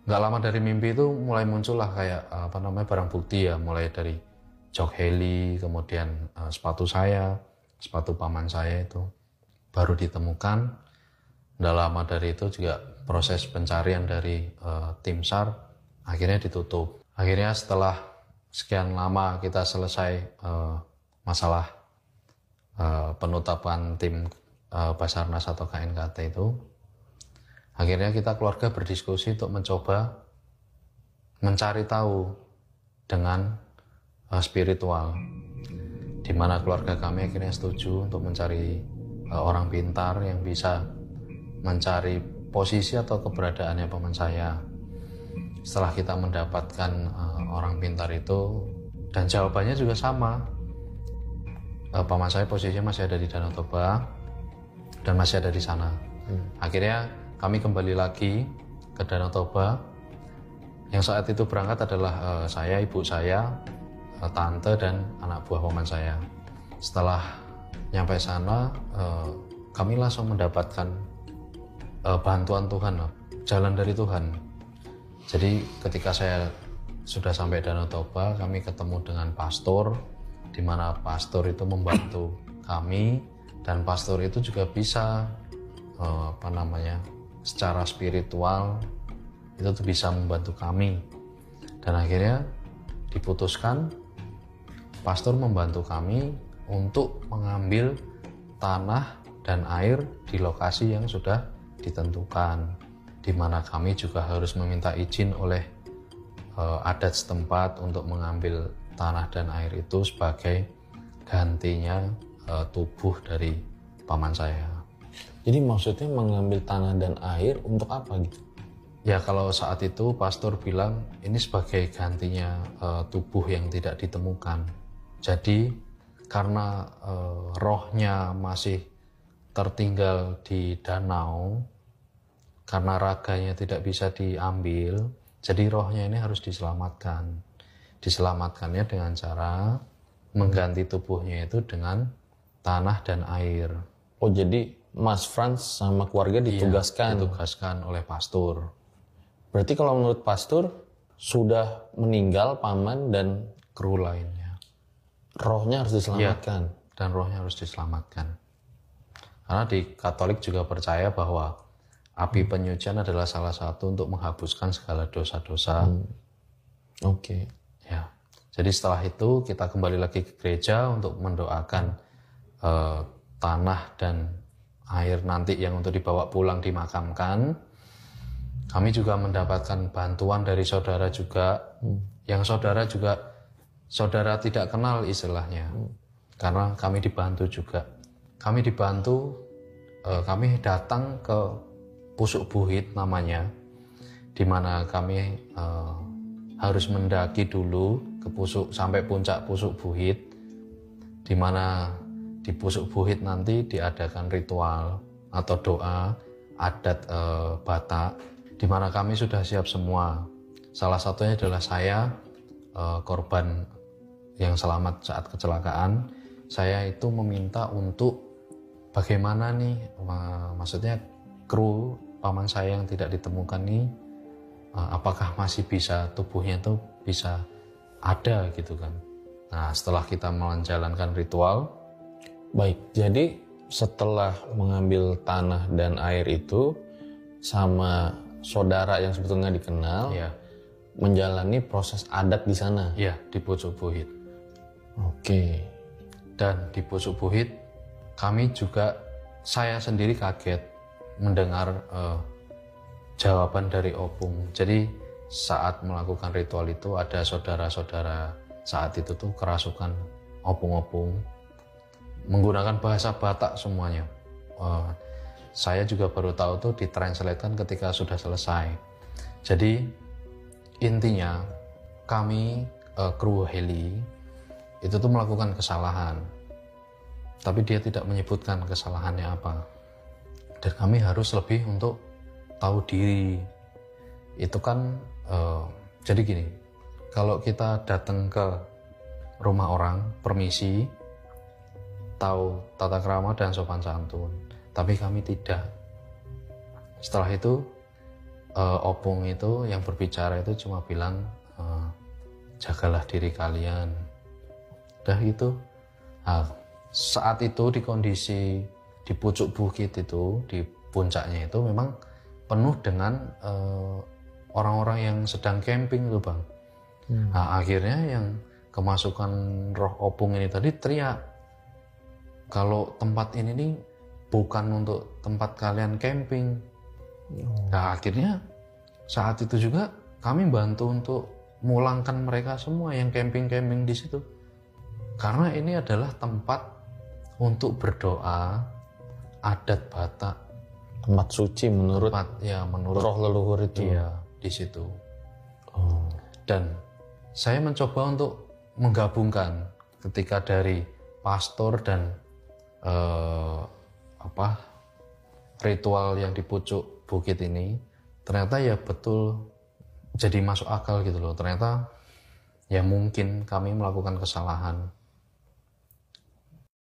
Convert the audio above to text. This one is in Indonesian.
nggak lama dari mimpi itu mulai muncullah kayak barang bukti ya, mulai dari jok heli, kemudian sepatu saya, sepatu paman saya itu baru ditemukan. Nggak lama dari itu juga proses pencarian dari tim SAR akhirnya ditutup. Akhirnya setelah sekian lama kita selesai masalah penutapan tim Basarnas atau KNKT itu, akhirnya kita keluarga berdiskusi untuk mencoba mencari tahu dengan spiritual, di mana keluarga kami akhirnya setuju untuk mencari orang pintar yang bisa mencari posisi atau keberadaannya paman saya. Setelah kita mendapatkan orang pintar itu, dan jawabannya juga sama, paman saya posisinya masih ada di Danau Toba dan masih ada di sana. Akhirnya kami kembali lagi ke Danau Toba. Yang saat itu berangkat adalah saya, ibu saya, tante, dan anak buah paman saya. Setelah nyampe sana, kami langsung mendapatkan bantuan Tuhan, jalan dari Tuhan. Jadi ketika saya sudah sampai Danau Toba, kami ketemu dengan pastor, di mana pastor itu membantu kami, dan pastor itu juga bisa secara spiritual itu tuh bisa membantu kami. Dan akhirnya diputuskan pastor membantu kami untuk mengambil tanah dan air di lokasi yang sudah ditentukan, di mana kami juga harus meminta izin oleh adat setempat untuk mengambil tanah dan air itu sebagai gantinya tubuh dari paman saya. Jadi maksudnya mengambil tanah dan air untuk apa gitu? Ya, kalau saat itu pastor bilang ini sebagai gantinya tubuh yang tidak ditemukan. Jadi karena rohnya masih tertinggal di danau, karena raganya tidak bisa diambil, jadi rohnya ini harus diselamatkan. Diselamatkannya dengan cara mengganti tubuhnya itu dengan tanah dan air. Oh, jadi Mas Frans sama keluarga ditugaskan? Iya, ditugaskan oleh pastor. Berarti kalau menurut pastor sudah meninggal paman dan kru lainnya, rohnya harus diselamatkan? Iya, dan rohnya harus diselamatkan. Karena di Katolik juga percaya bahwa api penyucian adalah salah satu untuk menghapuskan segala dosa-dosa. Oke. Ya, jadi setelah itu kita kembali lagi ke gereja untuk mendoakan tanah dan air nanti yang untuk dibawa pulang dimakamkan. Kami juga mendapatkan bantuan dari saudara juga, yang saudara tidak kenal istilahnya, karena kami dibantu juga. Kami dibantu, kami datang ke Pusuk Buhit namanya, di mana kami harus mendaki dulu ke sampai puncak Pusuk Buhit, di mana di Pusuk Buhit nanti diadakan ritual atau doa adat Batak, di mana kami sudah siap semua. Salah satunya adalah saya, korban yang selamat saat kecelakaan. Saya itu meminta untuk bagaimana nih, maksudnya kru paman saya yang tidak ditemukan nih, apakah masih bisa, tubuhnya itu bisa ada gitu kan. Nah, setelah kita menjalankan ritual. Baik, jadi setelah mengambil tanah dan air itu sama saudara yang sebetulnya dikenal, ya, menjalani proses adat di sana. Ya, di Pusuk Buhit. Oke. Dan di Pusuk Buhit kami juga, saya sendiri kaget mendengar jawaban dari opung. Jadi saat melakukan ritual itu ada saudara-saudara saat itu tuh kerasukan opung-opung, menggunakan bahasa Batak semuanya. Saya juga baru tahu tuh ditranslatekan ketika sudah selesai. Jadi intinya kami kru heli itu tuh melakukan kesalahan, tapi dia tidak menyebutkan kesalahannya apa. Dan kami harus lebih untuk tahu diri. Itu kan jadi gini, kalau kita datang ke rumah orang, permisi, tahu tata krama dan sopan santun, tapi kami tidak. Setelah itu opung itu yang berbicara itu cuma bilang jagalah diri kalian. Udah gitu. Nah, saat itu di kondisi di pucuk bukit itu, di puncaknya itu memang penuh dengan orang-orang yang sedang camping tuh Bang. Nah, akhirnya yang kemasukan roh opung ini tadi teriak, kalau tempat ini nih bukan untuk tempat kalian camping. Nah, akhirnya saat itu juga kami bantu untuk mulangkan mereka semua yang camping-camping di situ. Karena ini adalah tempat untuk berdoa adat Batak. Tempat suci menurut menurut roh leluhur itu. Iya, di situ. Dan saya mencoba untuk menggabungkan ketika dari pastor dan ritual yang di pucuk bukit ini, ternyata ya betul jadi masuk akal gitu loh. Ternyata ya mungkin kami melakukan kesalahan